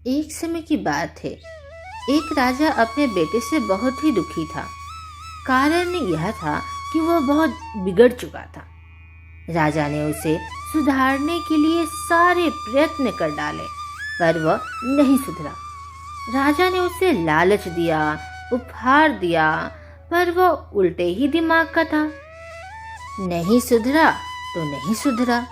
एक समय की बात है। एक राजा अपने बेटे से बहुत ही दुखी था। कारण यह था कि वह बहुत बिगड़ चुका था। राजा ने उसे सुधारने के लिए सारे प्रयत्न कर डाले, पर वह नहीं सुधरा। राजा ने उसे लालच दिया, उपहार दिया, पर वह उल्टे ही दिमाग का था। नहीं सुधरा तो नहीं सुधरा।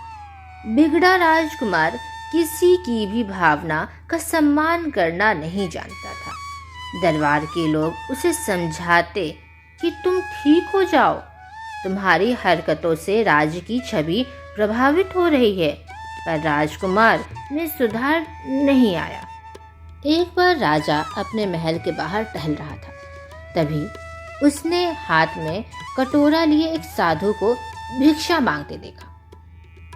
बिगड़ा राजकुमार किसी की भी भावना का सम्मान करना नहीं जानता था। दरबार के लोग उसे समझाते कि तुम ठीक हो जाओ, तुम्हारी हरकतों से राज्य की छवि प्रभावित हो रही है, पर राजकुमार में सुधार नहीं आया। एक बार राजा अपने महल के बाहर टहल रहा था। तभी उसने हाथ में कटोरा लिए एक साधु को भिक्षा मांगते देखा।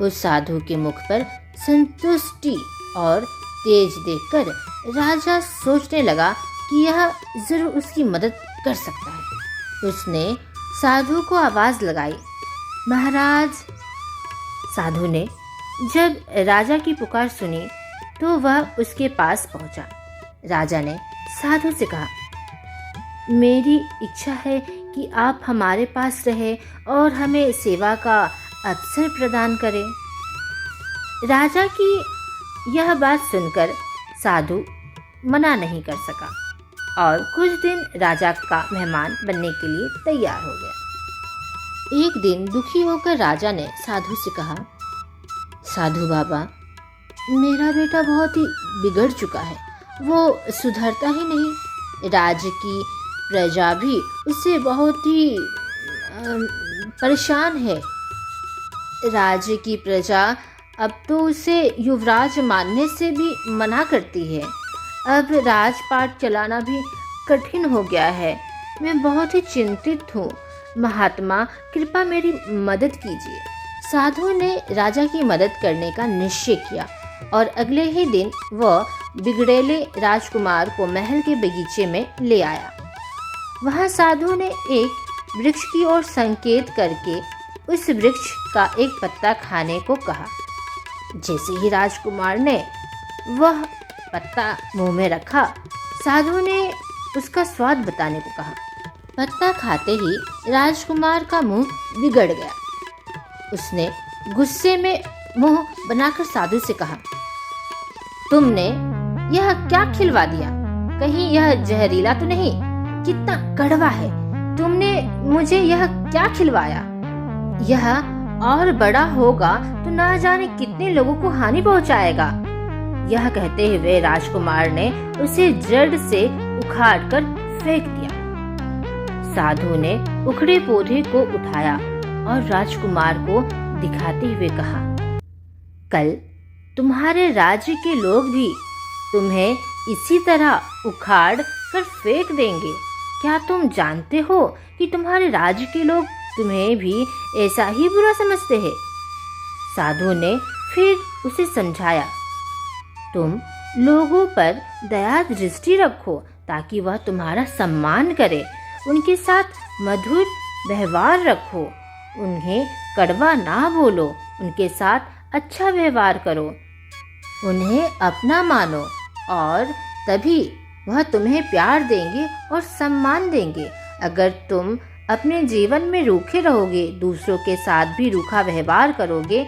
उस साधु के मुख पर संतुष्टि और तेज देखकर राजा सोचने लगा कि यह जरूर उसकी मदद कर सकता है। उसने साधु को आवाज लगाई, महाराज। साधु ने जब राजा की पुकार सुनी तो वह उसके पास पहुंचा। राजा ने साधु से कहा, मेरी इच्छा है कि आप हमारे पास रहे और हमें सेवा का अवसर प्रदान करें। राजा की यह बात सुनकर साधु मना नहीं कर सका और कुछ दिन राजा का मेहमान बनने के लिए तैयार हो गया। एक दिन दुखी होकर राजा ने साधु से कहा, साधु बाबा, मेरा बेटा बहुत ही बिगड़ चुका है, वो सुधरता ही नहीं। राज्य की प्रजा भी उससे बहुत ही परेशान है। राज्य की प्रजा अब तो उसे युवराज मानने से भी मना करती है। अब राजपाट चलाना भी कठिन हो गया है। मैं बहुत ही चिंतित हूँ। महात्मा, कृपा मेरी मदद कीजिए। साधु ने राजा की मदद करने का निश्चय किया और अगले ही दिन वह बिगड़ेले राजकुमार को महल के बगीचे में ले आया। वहाँ साधु ने एक वृक्ष की ओर संकेत करके उस वृक्ष का एक पत्ता खाने को कहा। जैसे ही राजकुमार ने वह पत्ता मुंह में रखा, साधु ने उसका स्वाद बताने को कहा। पत्ता खाते ही राजकुमार का मुंह बिगड़ गया। उसने गुस्से में मुंह बनाकर साधु से कहा, तुमने यह क्या खिलवा दिया? कहीं यह जहरीला तो नहीं? कितना कड़वा है। तुमने मुझे यह क्या खिलवाया? यह और बड़ा होगा तो ना जाने कितने लोगों को हानि पहुंचाएगा। यह कहते हुए राजकुमार ने उसे जड़ से उखाड़कर फेंक दिया। साधु ने उखड़े पौधे को उठाया और राजकुमार को दिखाते हुए कहा, कल तुम्हारे राज्य के लोग भी तुम्हें इसी तरह उखाड़ कर फेंक देंगे। क्या तुम जानते हो कि तुम्हारे राज्य के लोग तुम्हें भी ऐसा ही बुरा समझते हैं? साधु ने फिर उसे समझाया, तुम लोगों पर दया दृष्टि रखो ताकि वह तुम्हारा सम्मान करे। उनके साथ मधुर व्यवहार रखो, उन्हें कड़वा ना बोलो, उनके साथ अच्छा व्यवहार करो, उन्हें अपना मानो और तभी वह तुम्हें प्यार देंगे और सम्मान देंगे। अगर तुम अपने जीवन में रूखे रहोगे, दूसरों के साथ भी रूखा व्यवहार करोगे,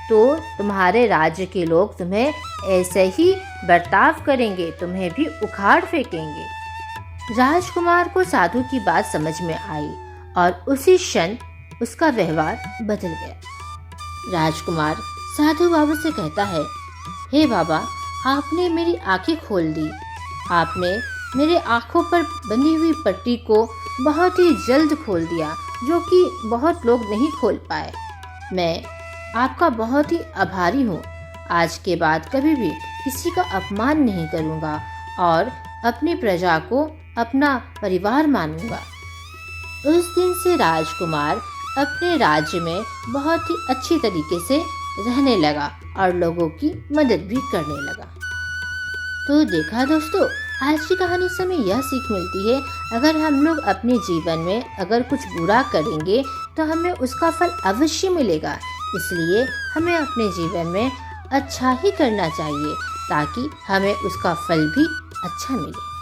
तो तुम्हारे राज्य के लोग तुम्हें ऐसे ही बर्ताव करेंगे, तुम्हें भी उखाड़ फेंकेंगे। राजकुमार को साधु की बात समझ में आई और उसी क्षण उसका व्यवहार बदल गया। राजकुमार साधु बाबा से कहता है, हे बाबा, आपने मेरी आंखें खोल दी। आपने मेरे आंखों पर बंधी हुई पट्टी को बहुत ही जल्द खोल दिया, जो कि बहुत लोग नहीं खोल पाए। मैं आपका बहुत ही आभारी हूँ। आज के बाद कभी भी किसी का अपमान नहीं करूँगा और अपनी प्रजा को अपना परिवार मानूंगा। उस दिन से राजकुमार अपने राज्य में बहुत ही अच्छी तरीके से रहने लगा और लोगों की मदद भी करने लगा। तो देखा दोस्तों, आज की कहानी से हमें यह सीख मिलती है, अगर हम लोग अपने जीवन में अगर कुछ बुरा करेंगे तो हमें उसका फल अवश्य मिलेगा। इसलिए हमें अपने जीवन में अच्छा ही करना चाहिए, ताकि हमें उसका फल भी अच्छा मिले।